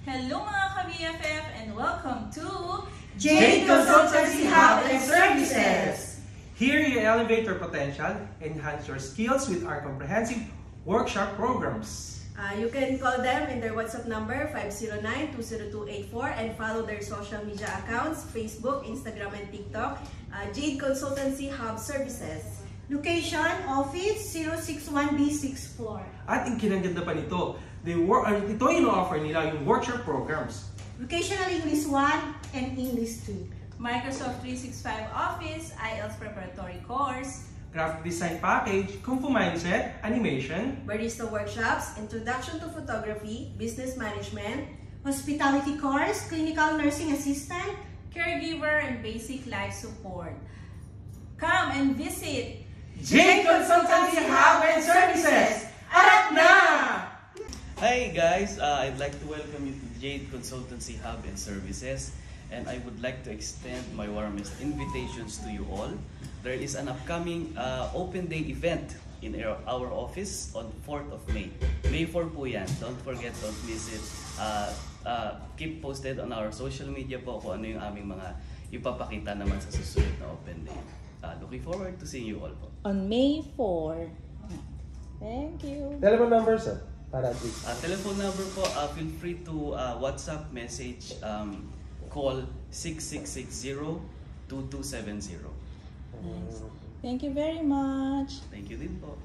Hello mga ka-BFF and welcome to Jade Consultancy Hub and Services. Here you elevate your potential, enhance your skills with our comprehensive workshop programs. You can call them in their WhatsApp number 509-20284 and follow their social media accounts, Facebook, Instagram, and TikTok, Jade Consultancy Hub Services. Location, Office 061B 6th floor. At ang kinaganda pa nito, ito yung offer nila yung workshop programs. Vocational English 1 and English 2. Microsoft 365 Office, IELTS Preparatory Course, Graphic Design Package, Kung Fu Mindset, Animation, Barista Workshops, Introduction to Photography, Business Management, Hospitality Course, Clinical Nursing Assistant, Caregiver, and Basic Life Support. Come and visit Jade Consultancy Hub and Services! Arat na! Hi guys, I'd like to welcome you to Jade Consultancy Hub and Services, and I would like to extend my warmest invitations to you all. There is an upcoming open day event in our office on 4th of May. May 4 po yan. Don't forget, don't miss it. Keep posted on our social media po kung ano yung aming mga ipapakita naman sa susunod na open day. Looking forward to seeing you all po. On May 4. Thank you. Telephone number, sir. Telephone number po, feel free to WhatsApp message, call 6660-2270. Thank you very much. Thank you din po.